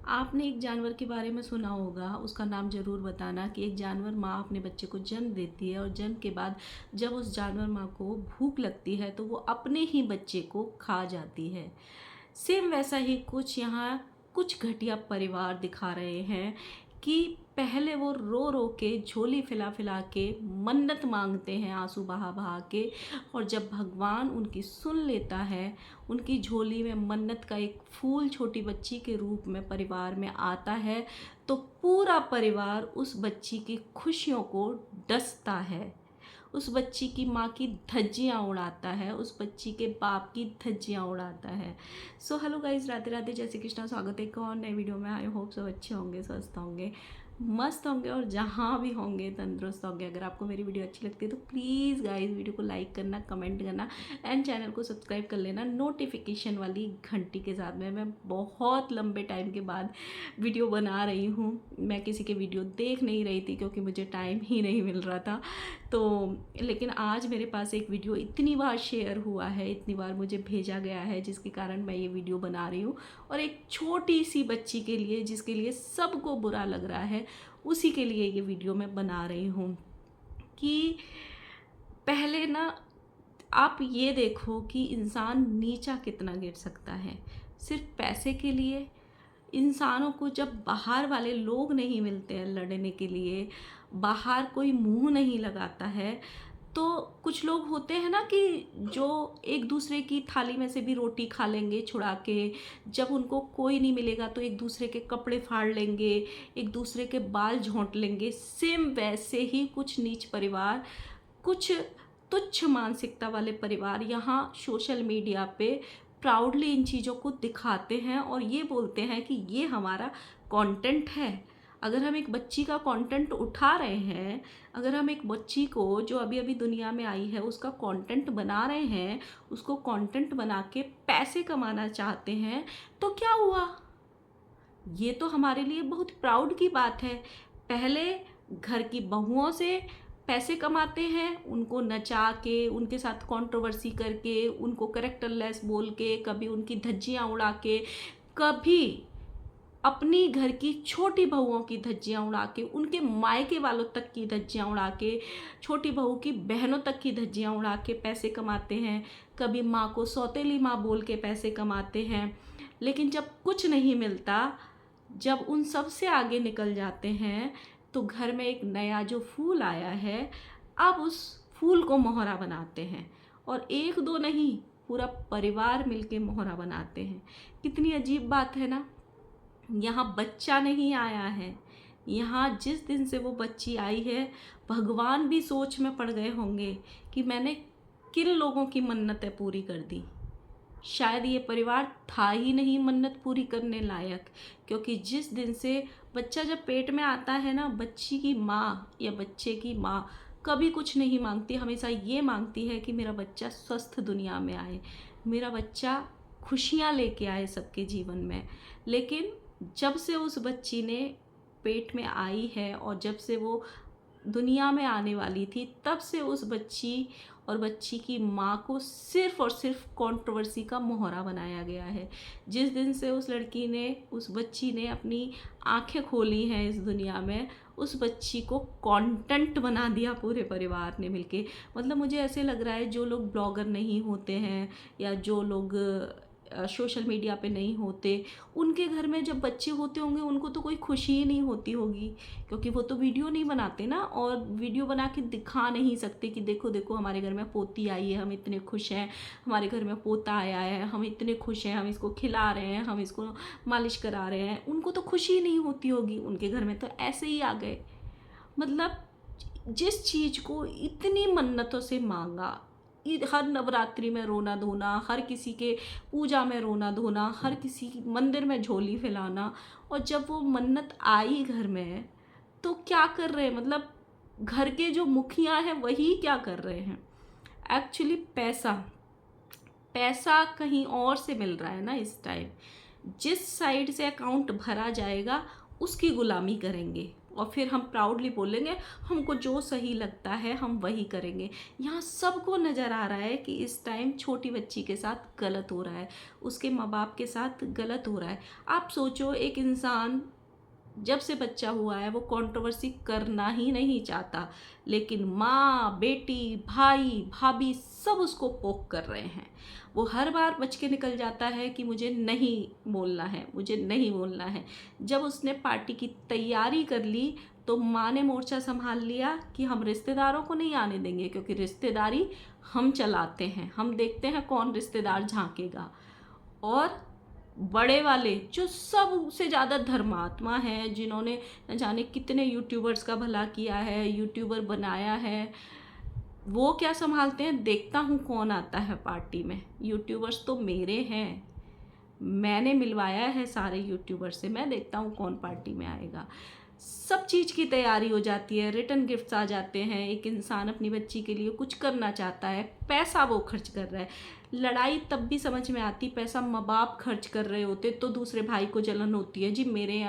आपने एक जानवर के बारे में सुना होगा, उसका नाम ज़रूर बताना कि एक जानवर माँ अपने बच्चे को जन्म देती है और जन्म के बाद जब उस जानवर माँ को भूख लगती है तो वो अपने ही बच्चे को खा जाती है। सेम वैसा ही कुछ यहाँ कुछ घटिया परिवार दिखा रहे हैं कि पहले वो रो रो के झोली फैला फैला के मन्नत मांगते हैं आंसू बहा बहा के, और जब भगवान उनकी सुन लेता है, उनकी झोली में मन्नत का एक फूल छोटी बच्ची के रूप में परिवार में आता है, तो पूरा परिवार उस बच्ची की खुशियों को डसता है, उस बच्ची की माँ की धज्जियाँ उड़ाता है, उस बच्ची के बाप की धज्जियाँ उड़ाता है। So hello guys, Radhe Radhe, जय श्री कृष्णा। स्वागत है एक और नए वीडियो में। आई होप सब अच्छे होंगे, स्वस्थ होंगे, मस्त होंगे और जहाँ भी होंगे तंदुरुस्त होंगे। अगर आपको मेरी वीडियो अच्छी लगती है तो प्लीज़ गाइज वीडियो को लाइक करना, कमेंट करना एंड चैनल को सब्सक्राइब कर लेना नोटिफिकेशन वाली घंटी के साथ में। मैं बहुत लंबे टाइम के बाद वीडियो बना रही हूँ। मैं किसी के वीडियो देख नहीं रही थी क्योंकि मुझे टाइम ही नहीं मिल रहा था, तो लेकिन आज मेरे पास एक वीडियो इतनी बार शेयर हुआ है, इतनी बार मुझे भेजा गया है, जिसके कारण मैं ये वीडियो बना रही हूँ। और एक छोटी सी बच्ची के लिए, जिसके लिए सबको बुरा लग रहा है, उसी के लिए ये वीडियो मैं बना रही हूँ कि पहले ना आप ये देखो कि इंसान नीचा कितना गिर सकता है सिर्फ पैसे के लिए। इंसानों को जब बाहर वाले लोग नहीं मिलते हैं लड़ने के लिए, बाहर कोई मुंह नहीं लगाता है, तो कुछ लोग होते हैं ना कि जो एक दूसरे की थाली में से भी रोटी खा लेंगे छुड़ा के। जब उनको कोई नहीं मिलेगा तो एक दूसरे के कपड़े फाड़ लेंगे, एक दूसरे के बाल झोंट लेंगे। सेम वैसे ही कुछ नीच परिवार, कुछ तुच्छ मानसिकता वाले परिवार यहाँ सोशल मीडिया पे प्राउडली इन चीज़ों को दिखाते हैं और ये बोलते हैं कि ये हमारा कंटेंट है। अगर हम एक बच्ची का कंटेंट उठा रहे हैं, अगर हम एक बच्ची को जो अभी अभी दुनिया में आई है उसका कंटेंट बना रहे हैं, उसको कंटेंट बना के पैसे कमाना चाहते हैं, तो क्या हुआ? ये तो हमारे लिए बहुत प्राउड की बात है। पहले घर की बहुओं से पैसे कमाते हैं, उनको नचा के, उनके साथ कंट्रोवर्सी करके, उनको करेक्टरलेस बोल के, कभी उनकी धज्जियाँ उड़ा के, कभी अपनी घर की छोटी बहुओं की धज्जियाँ उड़ा के, उनके मायके वालों तक की धज्जियाँ उड़ा के, छोटी बहू की बहनों तक की धज्जियाँ उड़ा के पैसे कमाते हैं। कभी माँ को सौतेली माँ बोल के पैसे कमाते हैं। लेकिन जब कुछ नहीं मिलता, जब उन सब से आगे निकल जाते हैं, तो घर में एक नया जो फूल आया है, अब उस फूल को मोहरा बनाते हैं। और एक दो नहीं, पूरा परिवार मिलके मोहरा बनाते हैं। कितनी अजीब बात है ना। यहाँ बच्चा नहीं आया है, यहाँ जिस दिन से वो बच्ची आई है, भगवान भी सोच में पड़ गए होंगे कि मैंने किन लोगों की मन्नतें पूरी कर दी। शायद ये परिवार था ही नहीं मन्नत पूरी करने लायक, क्योंकि जिस दिन से बच्चा जब पेट में आता है ना, बच्ची की माँ या बच्चे की माँ कभी कुछ नहीं मांगती, हमेशा ये मांगती है कि मेरा बच्चा स्वस्थ दुनिया में आए, मेरा बच्चा खुशियाँ लेके आए सबके जीवन में। लेकिन जब से उस बच्ची ने पेट में आई है और जब से वो दुनिया में आने वाली थी, तब से उस बच्ची और बच्ची की माँ को सिर्फ़ और सिर्फ कंट्रोवर्सी का मोहरा बनाया गया है। जिस दिन से उस लड़की ने, उस बच्ची ने अपनी आंखें खोली हैं इस दुनिया में, उस बच्ची को कंटेंट बना दिया पूरे परिवार ने मिलके। मतलब मुझे ऐसे लग रहा है, जो लोग ब्लॉगर नहीं होते हैं या जो लोग सोशल मीडिया पे नहीं होते, उनके घर में जब बच्चे होते होंगे उनको तो कोई खुशी ही नहीं होती होगी, क्योंकि वो तो वीडियो नहीं बनाते ना, और वीडियो बना के दिखा नहीं सकते कि देखो देखो हमारे घर में पोती आई है, हम इतने खुश हैं, हमारे घर में पोता आया है, हम इतने खुश हैं, हम इसको खिला रहे हैं, हम इसको मालिश करा रहे हैं। उनको तो खुशी ही नहीं होती होगी, उनके घर में तो ऐसे ही आ गए। मतलब जिस चीज़ को इतनी मन्नतों से मांगा, हर नवरात्रि में रोना धोना, हर किसी के पूजा में रोना धोना, हर किसी मंदिर में झोली फैलाना, और जब वो मन्नत आई घर में तो क्या कर रहे हैं? मतलब घर के जो मुखिया हैं वही क्या कर रहे हैं? एक्चुअली पैसा, पैसा कहीं और से मिल रहा है ना इस टाइम। जिस साइड से अकाउंट भरा जाएगा उसकी गुलामी करेंगे, और फिर हम प्राउडली बोलेंगे हमको जो सही लगता है हम वही करेंगे। यहाँ सबको नज़र आ रहा है कि इस टाइम छोटी बच्ची के साथ गलत हो रहा है, उसके माँ बाप के साथ गलत हो रहा है। आप सोचो, एक इंसान जब से बच्चा हुआ है वो कंट्रोवर्सी करना ही नहीं चाहता, लेकिन माँ, बेटी, भाई, भाभी सब उसको पोक कर रहे हैं। वो हर बार बच के निकल जाता है कि मुझे नहीं बोलना है, मुझे नहीं बोलना है। जब उसने पार्टी की तैयारी कर ली तो माँ ने मोर्चा संभाल लिया कि हम रिश्तेदारों को नहीं आने देंगे, क्योंकि रिश्तेदारी हम चलाते हैं, हम देखते हैं कौन रिश्तेदार झांकेगा। और बड़े वाले जो सबसे ज़्यादा धर्मात्मा हैं, जिन्होंने न जाने कितने यूट्यूबर्स का भला किया है, यूट्यूबर बनाया है, वो क्या संभालते हैं? देखता हूँ कौन आता है पार्टी में। यूट्यूबर्स तो मेरे हैं, मैंने मिलवाया है सारे यूट्यूबर से, मैं देखता हूँ कौन पार्टी में आएगा। सब चीज़ की तैयारी हो जाती है, रिटर्न गिफ्ट्स आ जाते हैं। एक इंसान अपनी बच्ची के लिए कुछ करना चाहता है, पैसा वो खर्च कर रहा है। लड़ाई तब भी समझ में आती, पैसा माँ बाप खर्च कर रहे होते तो दूसरे भाई को जलन होती है, जी मेरे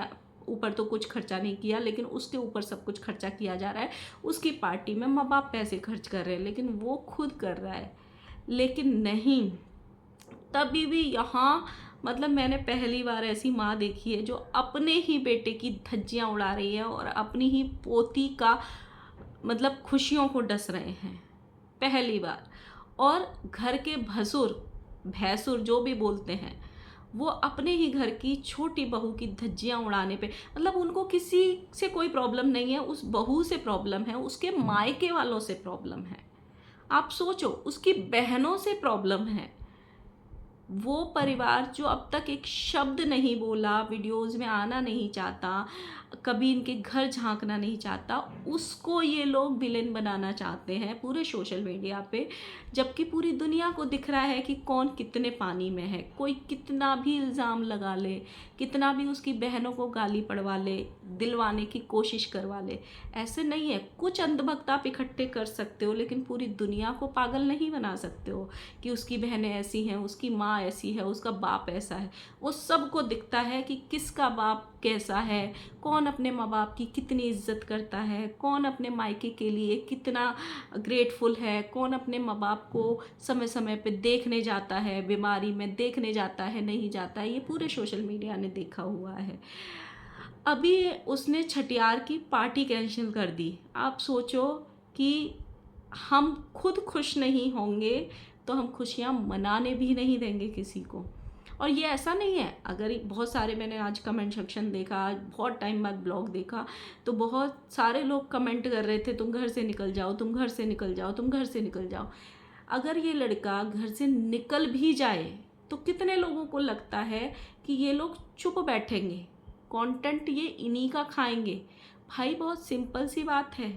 ऊपर तो कुछ खर्चा नहीं किया लेकिन उसके ऊपर सब कुछ खर्चा किया जा रहा है, उसकी पार्टी में माँ बाप पैसे खर्च कर रहे हैं लेकिन वो खुद कर रहा है। लेकिन नहीं, तभी भी यहाँ मतलब मैंने पहली बार ऐसी माँ देखी है जो अपने ही बेटे की धज्जियाँ उड़ा रही है और अपनी ही पोती का मतलब खुशियों को डस रहे हैं, पहली बार। और घर के भसुर भैंसुर जो भी बोलते हैं, वो अपने ही घर की छोटी बहू की धज्जियाँ उड़ाने पे, मतलब उनको किसी से कोई प्रॉब्लम नहीं है, उस बहू से प्रॉब्लम है, उसके मायके वालों से प्रॉब्लम है। आप सोचो, उसकी बहनों से प्रॉब्लम है। वो परिवार जो अब तक एक शब्द नहीं बोला, वीडियोस में आना नहीं चाहता, कभी इनके घर झांकना नहीं चाहता, उसको ये लोग विलेन बनाना चाहते हैं पूरे सोशल मीडिया पे। जबकि पूरी दुनिया को दिख रहा है कि कौन कितने पानी में है। कोई कितना भी इल्ज़ाम लगा ले, कितना भी उसकी बहनों को गाली पड़वा ले, दिलवाने की कोशिश करवा ले, ऐसे नहीं है। कुछ अंधभक्त आप इकट्ठे कर सकते हो लेकिन पूरी दुनिया को पागल नहीं बना सकते हो कि उसकी बहनें ऐसी हैं, उसकी माँ ऐसी है, उसका बाप ऐसा है। वो सबको दिखता है कि किसका बाप कैसा है, कौन अपने माँ बाप की कितनी इज्जत करता है, कौन अपने मायके के लिए कितना ग्रेटफुल है, कौन अपने माँ बाप को समय समय पे देखने जाता है, बीमारी में देखने जाता है, नहीं जाता है। ये पूरे सोशल मीडिया ने देखा हुआ है। अभी उसने छठियार की पार्टी कैंसिल कर दी। आप सोचो कि हम खुद खुश नहीं होंगे तो हम खुशियाँ मनाने भी नहीं देंगे किसी को। और ये ऐसा नहीं है, अगर बहुत सारे, मैंने आज कमेंट सेक्शन देखा, आज बहुत टाइम बाद ब्लॉग देखा, तो बहुत सारे लोग कमेंट कर रहे थे तुम घर से निकल जाओ, तुम घर से निकल जाओ, तुम घर से निकल जाओ। अगर ये लड़का घर से निकल भी जाए तो कितने लोगों को लगता है कि ये लोग चुप बैठेंगे, कंटेंट ये इन्हीं का खाएंगे? भाई बहुत सिंपल सी बात है,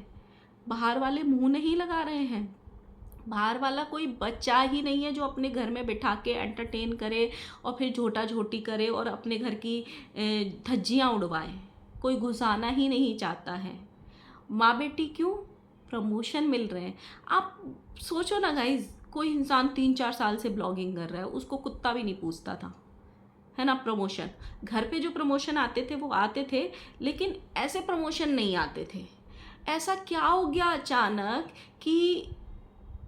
बाहर वाले मुंह नहीं लगा रहे हैं। बाहर वाला कोई बच्चा ही नहीं है जो अपने घर में बिठा के एंटरटेन करे और फिर झोटा झोटी करे और अपने घर की धज्जियाँ उड़वाए। कोई घुसाना ही नहीं चाहता है। माँ बेटी क्यों? प्रमोशन मिल रहे हैं। आप सोचो ना गाइज, कोई इंसान 3-4 साल से ब्लॉगिंग कर रहा है, उसको कुत्ता भी नहीं पूछता था, है ना? प्रमोशन, घर पे जो प्रमोशन आते थे वो आते थे, लेकिन ऐसे प्रमोशन नहीं आते थे। ऐसा क्या हो गया अचानक कि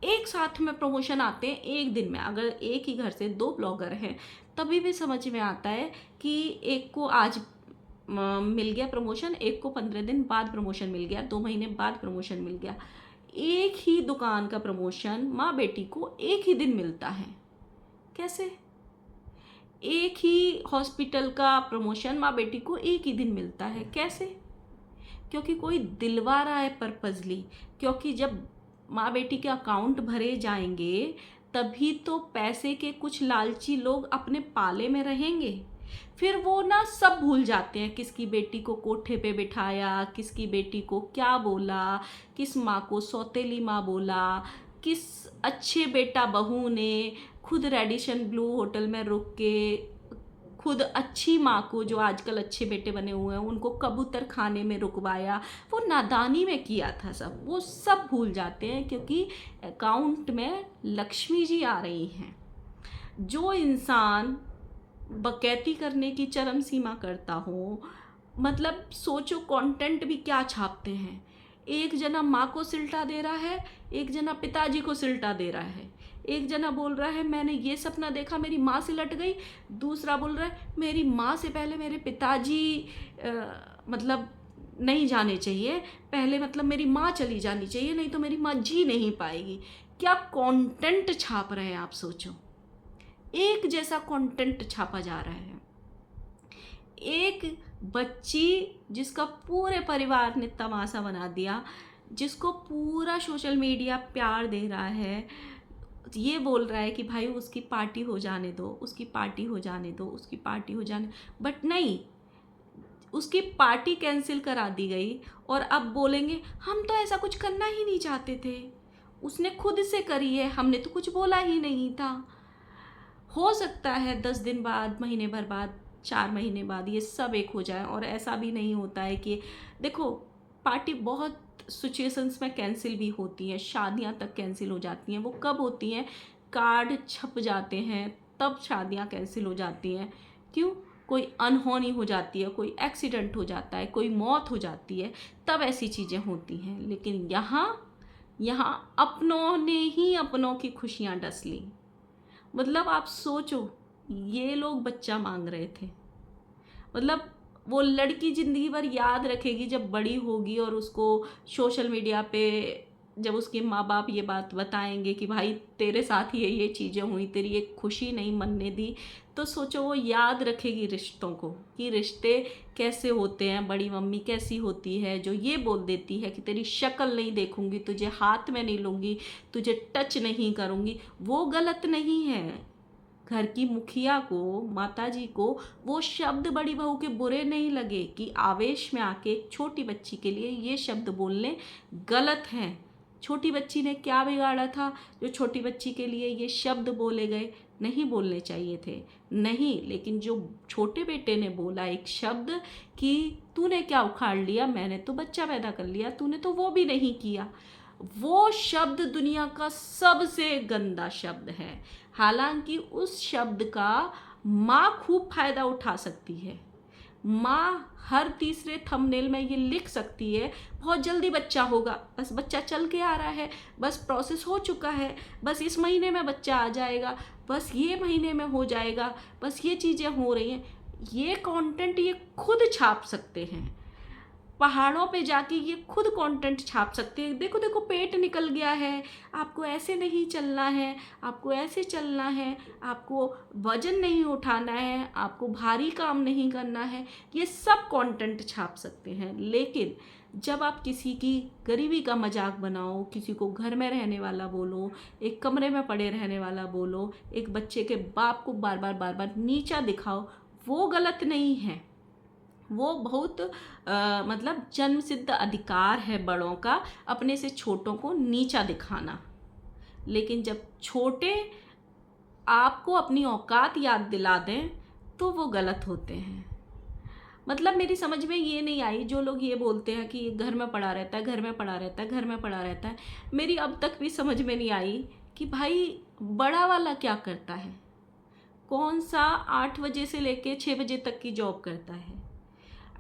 एक साथ में प्रमोशन आते हैं एक दिन में? अगर एक ही घर से 2 ब्लॉगर हैं तभी भी समझ में आता है कि एक को आज मिल गया प्रमोशन, एक को 15 दिन बाद प्रमोशन मिल गया, 2 महीने बाद प्रमोशन मिल गया। एक ही दुकान का प्रमोशन माँ बेटी को एक ही दिन मिलता है। कैसे? एक ही हॉस्पिटल का प्रमोशन माँ बेटी को एक ही दिन मिलता है। कैसे? क्योंकि कोई दिलवा रहा है पर्पजली। क्योंकि जब माँ बेटी के अकाउंट भरे जाएंगे तभी तो पैसे के कुछ लालची लोग अपने पाले में रहेंगे। फिर वो ना सब भूल जाते हैं, किसकी बेटी को कोठे पे बिठाया, किसकी बेटी को क्या बोला, किस माँ को सौतेली माँ बोला, किस अच्छे बेटा बहू ने खुद रेडिशन ब्लू होटल में रुक के खुद अच्छी माँ को, जो आजकल अच्छे बेटे बने हुए हैं, उनको कबूतर खाने में रुकवाया। वो नादानी में किया था सब, वो सब भूल जाते हैं क्योंकि अकाउंट में लक्ष्मी जी आ रही हैं। जो इंसान बकैती करने की चरम सीमा करता हो, मतलब सोचो कंटेंट भी क्या छापते हैं। एक जना माँ को सिलटा दे रहा है, एक जना पिताजी को सिलटा दे रहा है। एक जना बोल रहा है मैंने ये सपना देखा मेरी माँ से लट गई, दूसरा बोल रहा है मेरी माँ से पहले मेरे पिताजी मतलब नहीं जाने चाहिए, पहले मतलब मेरी माँ चली जानी चाहिए, नहीं तो मेरी माँ जी नहीं पाएगी। क्या कंटेंट छाप रहे हैं आप सोचो। एक जैसा कंटेंट छापा जा रहा है। एक बच्ची जिसका पूरे परिवार ने तमाशा बना दिया, जिसको पूरा सोशल मीडिया प्यार दे रहा है, ये बोल रहा है कि भाई उसकी पार्टी हो जाने दो, उसकी पार्टी हो जाने दो, उसकी पार्टी हो जाने, बट नहीं, उसकी पार्टी कैंसिल करा दी गई। और अब बोलेंगे हम तो ऐसा कुछ करना ही नहीं चाहते थे, उसने खुद से करी है, हमने तो कुछ बोला ही नहीं था। हो सकता है 10 दिन बाद, महीने भर बाद, 4 महीने बाद ये सब एक हो जाए। और ऐसा भी नहीं होता है कि देखो, पार्टी बहुत सिचुएशंस में कैंसिल भी होती हैं, शादियां तक कैंसिल हो जाती हैं। वो कब होती हैं? कार्ड छप जाते हैं तब शादियां कैंसिल हो जाती हैं। क्यों? कोई अनहोनी हो जाती है, कोई एक्सीडेंट हो जाता है, कोई मौत हो जाती है, तब ऐसी चीज़ें होती हैं। लेकिन यहाँ अपनों ने ही अपनों की खुशियाँ डस ली। मतलब आप सोचो, ये लोग बच्चा मांग रहे थे। मतलब वो लड़की ज़िंदगी भर याद रखेगी जब बड़ी होगी और उसको सोशल मीडिया पे जब उसके माँ बाप ये बात बताएंगे कि भाई तेरे साथ ये चीज़ें हुई, तेरी एक खुशी नहीं मनने दी, तो सोचो वो याद रखेगी रिश्तों को, कि रिश्ते कैसे होते हैं। बड़ी मम्मी कैसी होती है जो ये बोल देती है कि तेरी शक्ल नहीं देखूंगी, तुझे हाथ में नहीं लूँगी, तुझे टच नहीं करूँगी, वो गलत नहीं है। घर की मुखिया को, माताजी को वो शब्द बड़ी बहू के बुरे नहीं लगे कि आवेश में आके एक छोटी बच्ची के लिए ये शब्द बोलने गलत हैं। छोटी बच्ची ने क्या बिगाड़ा था जो छोटी बच्ची के लिए ये शब्द बोले गए? नहीं बोलने चाहिए थे, नहीं। लेकिन जो छोटे बेटे ने बोला एक शब्द कि तूने क्या उखाड़ लिया, मैंने तो बच्चा पैदा कर लिया, तूने तो वो भी नहीं किया, वो शब्द दुनिया का सबसे गंदा शब्द है। हालांकि उस शब्द का माँ खूब फायदा उठा सकती है। माँ हर तीसरे थंबनेल में ये लिख सकती है बहुत जल्दी बच्चा होगा, बस बच्चा चल के आ रहा है, बस प्रोसेस हो चुका है, बस इस महीने में बच्चा आ जाएगा, बस ये महीने में हो जाएगा, बस ये चीज़ें हो रही हैं। ये कंटेंट ये खुद छाप सकते हैं। पहाड़ों पे जाके ये खुद कंटेंट छाप सकते हैं। देखो देखो पेट निकल गया है, आपको ऐसे नहीं चलना है, आपको ऐसे चलना है, आपको वजन नहीं उठाना है, आपको भारी काम नहीं करना है, ये सब कंटेंट छाप सकते हैं। लेकिन जब आप किसी की गरीबी का मजाक बनाओ, किसी को घर में रहने वाला बोलो, एक कमरे में पड़े रहने वाला बोलो, एक बच्चे के बाप को बार बार नीचा दिखाओ, वो गलत नहीं है। वो बहुत मतलब जन्म सिद्ध अधिकार है बड़ों का अपने से छोटों को नीचा दिखाना। लेकिन जब छोटे आपको अपनी औकात याद दिला दें तो वो गलत होते हैं। मतलब मेरी समझ में ये नहीं आई जो लोग ये बोलते हैं कि घर में पड़ा रहता है, घर में पड़ा रहता है, घर में पड़ा रहता है। मेरी अब तक भी समझ में नहीं आई कि भाई बड़ा वाला क्या करता है, कौन सा 8 बजे से लेके 6 बजे तक की जॉब करता है।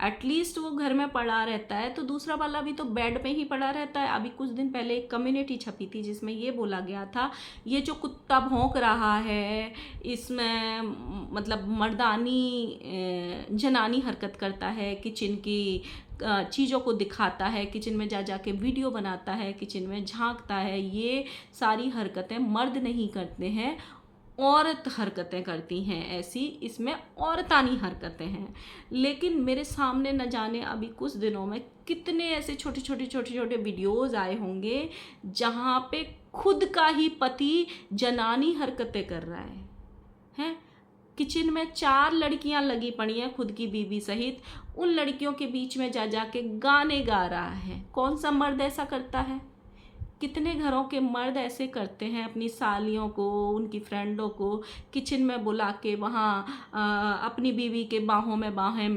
एटलीस्ट वो घर में पड़ा रहता है, तो दूसरा वाला भी तो बेड पे ही पड़ा रहता है। अभी कुछ दिन पहले एक कम्युनिटी छपी थी जिसमें ये बोला गया था ये जो कुत्ता भौंक रहा है इसमें मतलब मर्दानी जनानी हरकत करता है, किचन की चीज़ों को दिखाता है, किचन में जा के वीडियो बनाता है, किचन में झांकता है, ये सारी हरकतें मर्द नहीं करते हैं, औरत हरकतें करती हैं ऐसी, इसमें औरतानी हरकतें हैं। लेकिन मेरे सामने न जाने अभी कुछ दिनों में कितने ऐसे छोटे छोटे वीडियोज़ आए होंगे जहाँ पे खुद का ही पति जनानी हरकतें कर रहा है। किचन में 4 लड़कियां लगी पड़ी हैं खुद की बीवी सहित, उन लड़कियों के बीच में जा के गाने गा रहा है। कौन सा मर्द ऐसा करता है? कितने घरों के मर्द ऐसे करते हैं अपनी सालियों को, उनकी फ्रेंडों को किचन में बुला के वहाँ अपनी बीवी के बाहों में बाहें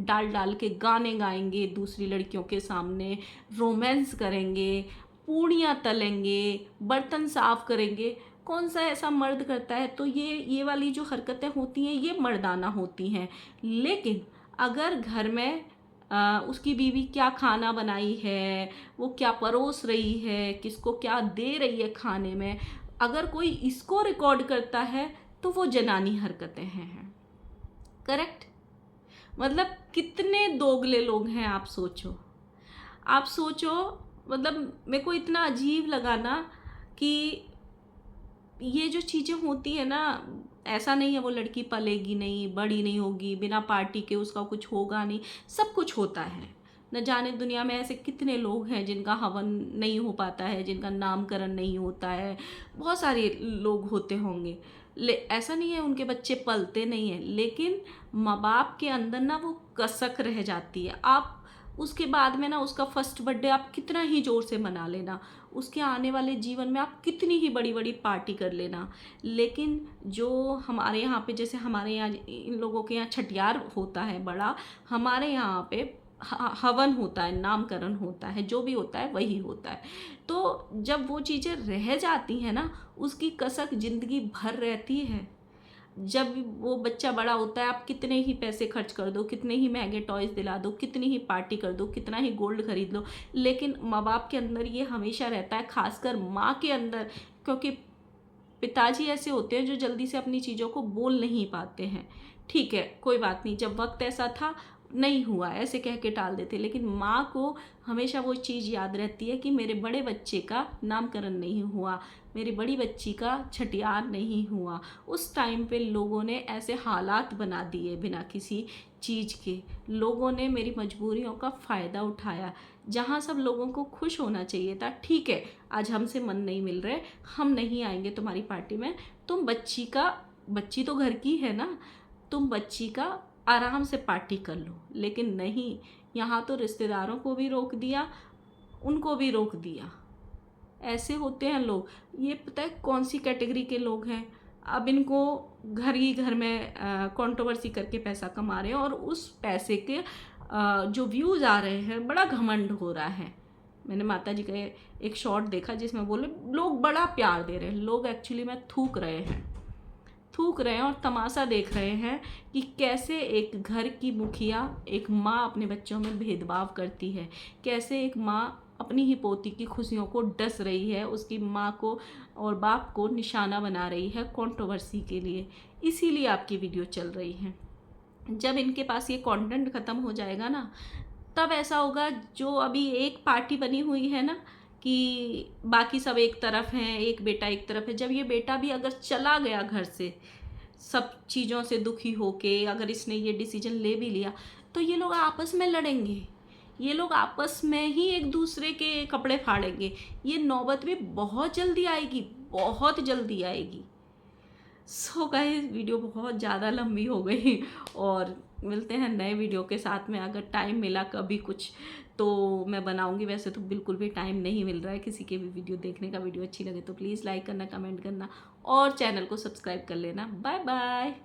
डाल के गाने गाएंगे, दूसरी लड़कियों के सामने रोमांस करेंगे, पूड़ियाँ तलेंगे, बर्तन साफ करेंगे। कौन सा ऐसा मर्द करता है? तो ये वाली जो हरकतें होती हैं ये मर्दाना होती हैं। लेकिन अगर घर में उसकी बीवी क्या खाना बनाई है, वो क्या परोस रही है, किसको क्या दे रही है खाने में, अगर कोई इसको रिकॉर्ड करता है तो वो जनानी हरकतें हैं। करेक्ट? मतलब कितने दोगले लोग हैं, आप सोचो। आप सोचो, मतलब मेरे को इतना अजीब लगा ना कि ये जो चीज़ें होती है ना, ऐसा नहीं है वो लड़की पलेगी नहीं, बड़ी नहीं होगी, बिना पार्टी के उसका कुछ होगा नहीं, सब कुछ होता है। न जाने दुनिया में ऐसे कितने लोग हैं जिनका हवन नहीं हो पाता है, जिनका नामकरण नहीं होता है, बहुत सारे लोग होते होंगे। ऐसा नहीं है उनके बच्चे पलते नहीं हैं, लेकिन माँ बाप के अंदर ना वो कसक रह जाती है। आप उसके बाद में ना उसका फर्स्ट बर्थडे आप कितना ही ज़ोर से मना लेना, उसके आने वाले जीवन में आप कितनी ही बड़ी बड़ी पार्टी कर लेना, लेकिन जो हमारे यहाँ पे, जैसे हमारे यहाँ इन लोगों के यहाँ छठियार होता है बड़ा, हमारे यहाँ पे हवन होता है, नामकरण होता है, जो भी होता है वही होता है। तो जब वो चीज़ें रह जाती हैं ना, उसकी कसक ज़िंदगी भर रहती है। जब वो बच्चा बड़ा होता है, आप कितने ही पैसे खर्च कर दो, कितने ही महंगे टॉयज़ दिला दो, कितनी ही पार्टी कर दो, कितना ही गोल्ड खरीद लो, लेकिन माँ बाप के अंदर ये हमेशा रहता है, खासकर माँ के अंदर, क्योंकि पिताजी ऐसे होते हैं जो जल्दी से अपनी चीज़ों को बोल नहीं पाते हैं। ठीक है, कोई बात नहीं, जब वक्त ऐसा था नहीं हुआ, ऐसे कह के टाल देते, लेकिन माँ को हमेशा वो चीज़ याद रहती है कि मेरे बड़े बच्चे का नामकरण नहीं हुआ, मेरी बड़ी बच्ची का छठियार नहीं हुआ। उस टाइम पे लोगों ने ऐसे हालात बना दिए बिना किसी चीज़ के, लोगों ने मेरी मजबूरियों का फ़ायदा उठाया। जहाँ सब लोगों को खुश होना चाहिए था, ठीक है आज हमसे मन नहीं मिल रहे, हम नहीं आएंगे तुम्हारी पार्टी में, तुम बच्ची तो घर की है ना, तुम बच्ची का आराम से पार्टी कर लो। लेकिन नहीं, यहाँ तो रिश्तेदारों को भी रोक दिया, उनको भी रोक दिया। ऐसे होते हैं लोग। ये पता है कौन सी कैटेगरी के लोग हैं? अब इनको घर ही घर में कंट्रोवर्सी करके पैसा कमा रहे हैं, और उस पैसे के जो व्यूज़ आ रहे हैं, बड़ा घमंड हो रहा है। मैंने माता जी का एक शॉर्ट देखा जिसमें बोले लोग बड़ा प्यार दे रहे हैं, लोग एक्चुअली में थूक रहे हैं और तमाशा देख रहे हैं कि कैसे एक घर की मुखिया, एक माँ अपने बच्चों में भेदभाव करती है, कैसे एक माँ अपनी ही पोती की खुशियों को डस रही है, उसकी माँ को और बाप को निशाना बना रही है कंट्रोवर्सी के लिए। इसीलिए आपकी वीडियो चल रही है। जब इनके पास ये कंटेंट ख़त्म हो जाएगा ना, तब ऐसा होगा, जो अभी एक पार्टी बनी हुई है ना कि बाकी सब एक तरफ हैं, एक बेटा एक तरफ है, जब ये बेटा भी अगर चला गया घर से सब चीज़ों से दुखी होके, अगर इसने ये डिसीजन ले भी लिया, तो ये लोग आपस में लड़ेंगे, ये लोग आपस में ही एक दूसरे के कपड़े फाड़ेंगे। ये नौबत भी बहुत जल्दी आएगी, बहुत जल्दी आएगी। सो गाइस, वीडियो बहुत ज़्यादा लंबी हो गई, और मिलते हैं नए वीडियो के साथ में। अगर टाइम मिला कभी कुछ तो मैं बनाऊंगी, वैसे तो बिल्कुल भी टाइम नहीं मिल रहा है किसी के भी वीडियो देखने का। वीडियो अच्छी लगे तो प्लीज़ लाइक करना, कमेंट करना और चैनल को सब्सक्राइब कर लेना। Bye bye.